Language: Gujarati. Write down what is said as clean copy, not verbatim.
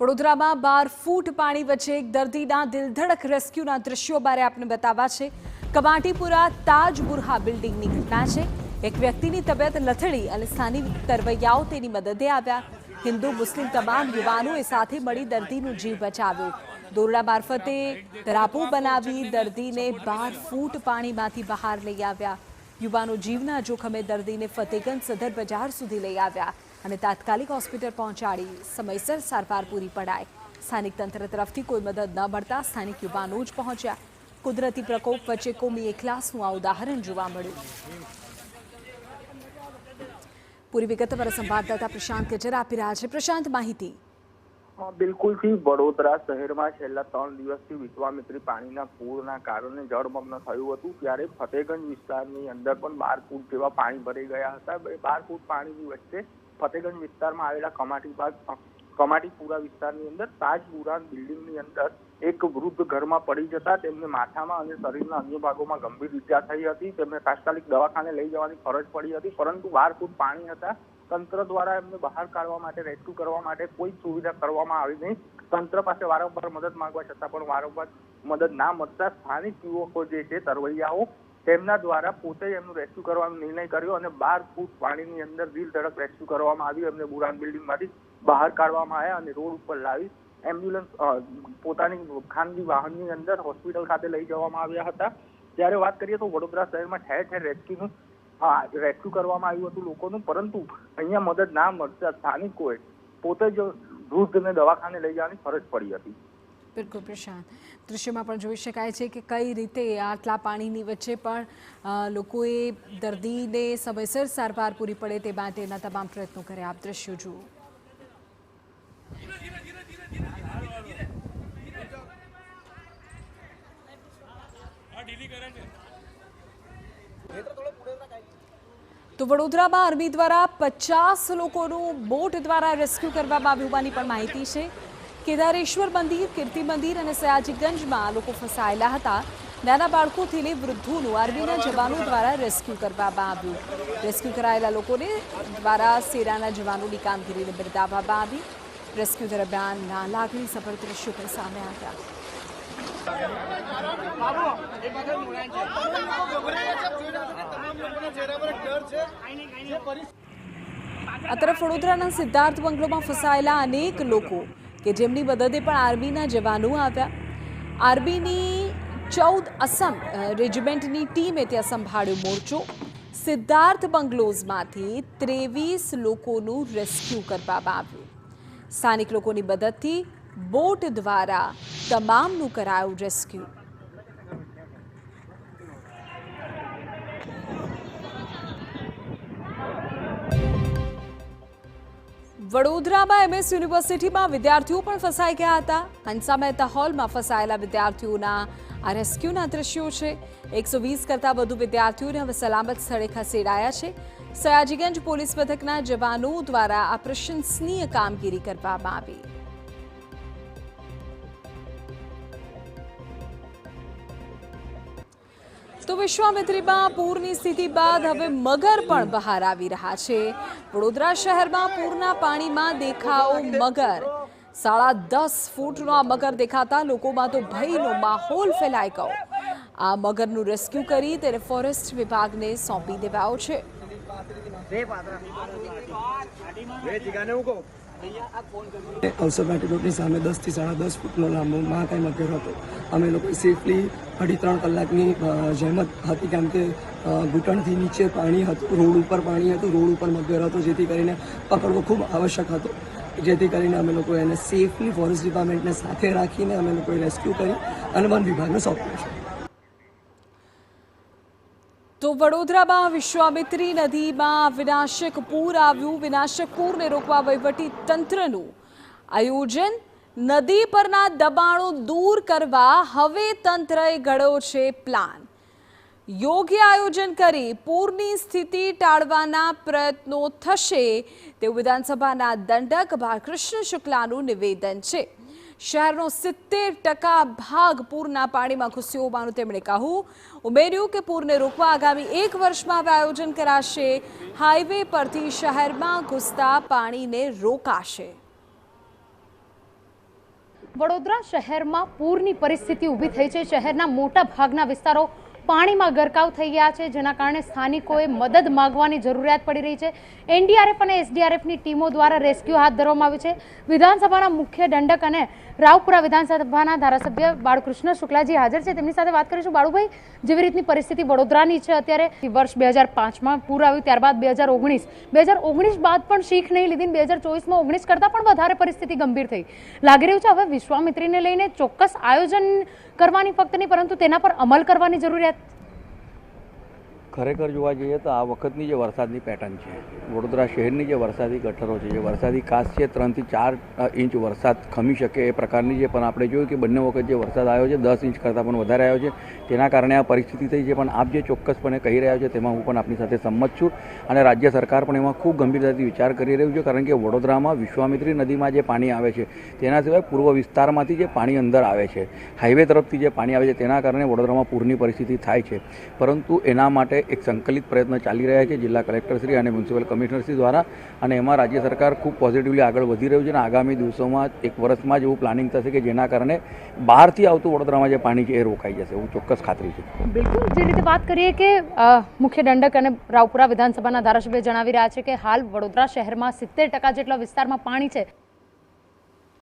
વડોદરામાં 12 ફૂટ પાણી વચ્ચે એક દર્દીના દિલધડક રેસ્ક્યુના દ્રશ્યો બારે આપને બતાવ્યા છે। કમાટીપુરા તાજ બુરહા બિલ્ડિંગની ઘટના છે। એક વ્યક્તિની તબિયત લથડી અને સ્થાનિક તરવૈયાઓ તેની મદદે આવ્યા। હિન્દુ મુસ્લિમ તમામ યુવાનોએ સાથે મળી દર્દીનો જીવ બચાવ્યો। દોરડા મારફતે ધરાપો બનાવી દર્દીને 12 ફૂટ પાણીમાંથી બહાર લઈ આવ્યા। યુવાનો જીવના જોખમે દર્દીને ફતેગંજ સદર બજાર સુધી લઈ આવ્યા અને તાત્કાલિક હોસ્પિટલ પહોંચાડી સમયસર સારવાર પૂરી પડાઈ। સ્થાનિક તંત્ર તરફથી કોઈ મદદ ન મળતા સ્થાનિક યુવાનો જ પહોંચ્યા। કુદરતી પ્રકોપ વચ્ચે કોમી એકલાસનું આ ઉદાહરણ જોવા મળ્યું। પૂરી વિગત પર સંવાદદાતા પ્રશાંત ગજર આપી રહ્યા છે। પ્રશાંત, માહિતી। બિલકુલ થી વડોદરા શહેરમાં છેલ્લા 3 દિવસથી વિશ્વામિત્રી પાણીના પૂરના કારણે જળમગ્ન થયું હતું, ત્યારે ફતેગંજ વિસ્તારની અંદર પણ 12 ફૂટ જેવા પાણી ભરાઈ ગયા હતા। 12 ફૂટ પાણીની વચ્ચે ફતેગંજ વિસ્તારમાં આવેલા કમાટીપુરા વિસ્તારની અંદર તાજપુરા બિલ્ડિંગની અંદર એક વૃદ્ધ ઘરમાં પડી જતા તેમને માથામાં અને શરીરના અન્ય ભાગોમાં ગંભીર ઈજા થઈ હતી। તેમને તાત્કાલિક દવાખાને લઈ જવાની ફરજ પડી હતી, પરંતુ 12 ફૂટ પાણી હતા। તંત્ર દ્વારા એમને બહાર કાઢવા માટે, રેસ્ક્યુ કરવા માટે કોઈ સુવિધા કરવામાં આવી નહીં। તંત્ર પાસે વારંવાર મદદ માંગવા છતાં પણ વારંવાર મદદ ના મળતા સ્થાનિક યુવકો જે છે, તરવૈયાઓ, તેમના દ્વારા પોતે એમનું રેસ્ક્યુ કરવાનો નિર્ણય કર્યો અને 12 ફૂટ પાણીની અંદર દિલધડક રેસ્ક્યુ કરવામાં આવ્યું। એમને બુરાન બિલ્ડિંગમાંથી બહાર કાઢવામાં આવ્યા અને રોડ ઉપર લાવી એમ્બ્યુલન્સ પોતાની ખાનગી વાહનની અંદર હોસ્પિટલ ખાતે લઈ જવામાં આવ્યા હતા। જ્યારે વાત કરીએ તો વડોદરા શહેરમાં ઠેર ઠેર રેસ્ક્યુ કરવામાં આવ્યું હતું લોકોનું, પરંતુ અહીંયા મદદ ના મળતા સ્થાનિકોએ પોતે જ વૃદ્ધને દવાખાને લઈ જવાની ફરજ પડી હતી। બિલકુલ પ્રશાંત, દૃશ્યમાં પણ જોઈ શકાય છે કે કઈ રીતે આટલા પાણીની વચ્ચે પણ લોકોએ દર્દીને સમયસર સારવાર પૂરી પડે તે માટેના તમામ પ્રયત્નો કર્યા। આપ દ્રશ્યો જુઓ। તો વડોદરામાં આર્મી દ્વારા 50 લોકોનું બોટ દ્વારા રેસ્ક્યુ કરવામાં આવ્યું હોવાની પણ માહિતી છે। કેદારેશ્વર મંદિર, કીર્તિ મંદિર અને સયાજીગંજમાં લોકો ફસાયેલા હતા। નાના બાળકોથી લઈ વૃદ્ધોનું આર્મીના જવાનો દ્વારા રેસ્ક્યુ કરવામાં આવ્યું। રેસ્ક્યુ કરાયેલા લોકોને દ્વારા સેનાના જવાનોની કામગીરીને બિરદાવવામાં આવી। રેસ્ક્યુ દરમિયાન લાગણીસભર દ્રશ્યો પણ સામે આવ્યા। આ તરફ વડોદરાના સિદ્ધાર્થ બંગલોમાં ફસાયેલા અનેક લોકો કે જેમની મદદે પણ આર્મીના જવાનો આવ્યા। આર્મીની 14 અસમ રેજિમેન્ટની ટીમે ત્યાં સંભાળ્યો મોરચો। સિદ્ધાર્થ બંગલોઝમાંથી 23 લોકોનું રેસ્ક્યુ કરવામાં આવ્યું। સ્થાનિક લોકોની મદદથી બોટ દ્વારા તમામનું કરાયું રેસ્ક્યુ। વડોદરામાં MS યુનિવર્સિટીમાં વિદ્યાર્થીઓ પણ ફસાઈ ગયા હતા। હંસા મહેતા હોલમાં ફસાયેલા વિદ્યાર્થીઓના આ રેસ્ક્યુના દ્રશ્યો છે। 120 કરતાં વધુ વિદ્યાર્થીઓને હવે સલામત સ્થળે ખસેડાયા છે। સયાજીગંજ પોલીસ મથકના જવાનો દ્વારા આ પ્રશંસનીય કામગીરી કરવામાં આવી। તો વિશ્વામિત્રીમાં પૂરની સ્થિતિ બાદ હવે મગર પણ બહાર આવી રહ્યા છે। વડોદરા શહેરમાં પૂરના પાણીમાં દેખાઓ મગર। 10.5 ફૂટનો આ મગર દેખાતા લોકોમાં તો ભયનો માહોલ ફેલાઈ ગયો। આ મગરનું રેસ્ક્યુ કરી તેને ફોરેસ્ટ વિભાગને સોંપી દેવાયો છે। અવસર રોડની સામે 10 થી 10.5 ફૂટનો લાંબો મહાકાય મગર હતો। અમે લોકો સેફલી 2.5 કલાકની જહેમત હતી, કેમ કે ઘૂંટણથી નીચે પાણી હતું, રોડ ઉપર પાણી હતું, રોડ ઉપર મગર હતો, જેથી કરીને પકડવો ખૂબ આવશ્યક હતો। જેથી કરીને અમે લોકો એને સેફલી ફોરેસ્ટ ડિપાર્ટમેન્ટને સાથે રાખીને અમે લોકોએ રેસ્ક્યુ કરી અને વન વિભાગને સોંપ્યો છે। તો વડોદરામાં વિશ્વામિત્રી નદીમાં વિનાશક પૂર આવ્યું। વિનાશક પૂરને રોકવા વહીવટી તંત્રનું આયોજન। નદી પરના દબાણો દૂર કરવા હવે તંત્રએ ઘડ્યો છે પ્લાન। યોગ્ય આયોજન કરી પૂરની સ્થિતિ ટાળવાના પ્રયત્નો થશે તેવું વિધાનસભાના દંડક બાલકૃષ્ણ શુક્લાનું નિવેદન છે। શહેરનો 70% ભાગ પૂરના પાણીમાં ઘૂસ્યો હોવાનું તેમણે કહ્યું। ઉમેર્યું કે પૂરને રોકવા આગામી 1 વર્ષમાં હવે આયોજન કરાશે। હાઈવે પરથી શહેરમાં ઘૂસતા પાણીને રોકાશે। વડોદરા શહેરમાં પૂરની પરિસ્થિતિ ઊભી થઈ છે. શહેરના મોટા ભાગના વિસ્તારો પાણીમાં ગરકાવ થઈ ગયા છે, જેના કારણે સ્થાનિકોએ મદદ માંગવાની જરૂરિયાત પડી રહી છે. એનડીઆરએફ અને એસડીઆરએફની ટીમો દ્વારા રેસ્ક્યુ હાથ ધરવામાં આવ્યું છે. વિધાનસભાના મુખ્ય દંડક અને રાવપુરા વિધાનસભાના ધારાસભ્ય બાળકૃષ્ણ શુક્લાજી હાજર છે. તેમની સાથે વાત કરીશું. બાળુભાઈ, જેવી રીતની પરિસ્થિતિ વડોદરાની છે અત્યારે, વર્ષ 2005માં પૂર આવ્યું, ત્યારબાદ 2019 બાદ પણ શીખ નહીં લીધી, 2024માં 19 કરતાં પણ વધારે પરિસ્થિતિ ગંભીર થઈ. લાગી રહ્યું છે હવે વિશ્વામિત્રીને લઈને ચોક્કસ આયોજન કરવાની ફક્ત નહીં, પરંતુ તેના પર અમલ કરવાની જરૂરિયાત. ખરેખર જોવા જઈએ તો આ વખતની જે વરસાદની પેટર્ન છે, વડોદરા શહેરની જે વરસાદી ગટરો છે, જે વરસાદી કાંસ છે, 3 થી 4 ઇંચ વરસાદ ખમી શકે એ પ્રકારની છે. પણ આપણે જોયું કે બંને વખત જે વરસાદ આવ્યો છે 10 ઇંચ કરતાં પણ વધારે આવ્યો છે, તેના કારણે આ પરિસ્થિતિ થઈ છે. પણ આપ જે ચોક્કસપણે કહી રહ્યા છો તેમાં હું પણ આપની સાથે સંમત છું, અને રાજ્ય સરકાર પણ એમાં ખૂબ ગંભીરતાથી વિચાર કરી રહ્યું છે. કારણ કે વડોદરામાં વિશ્વામિત્રી નદીમાં જે પાણી આવે છે તેના સિવાય પૂર્વ વિસ્તારમાંથી જે પાણી અંદર આવે છે, હાઈવે તરફથી જે પાણી આવે છે, તેના કારણે વડોદરામાં પૂરની પરિસ્થિતિ થાય છે. પરંતુ એના માટે એક સંકલિત પ્રયત્ન ચાલી રહ્યા છે જિલ્લા કલેક્ટરશ્રી અને મ્યુનિસિપલ કમિશનરશ્રી દ્વારા, અને એમાં રાજ્ય સરકાર ખૂબ પોઝિટિવલી આગળ વધી રહ્યું છે. અને આગામી દિવસોમાં 1 વર્ષમાં જ એવું પ્લાનિંગ થશે કે જેના કારણે બહારથી આવતું વડોદરામાં જે પાણી છે એ રોકાઈ જશે, એવું ચોક્કસ ખાતરી છે. બિલકુલ, જે રીતે વાત કરીએ કે મુખ્ય દંડક અને રાવપુરા વિધાનસભાના ધારાસભ્ય જણાવી રહ્યા છે કે હાલ વડોદરા શહેરમાં 70% જેટલા વિસ્તારમાં પાણી છે.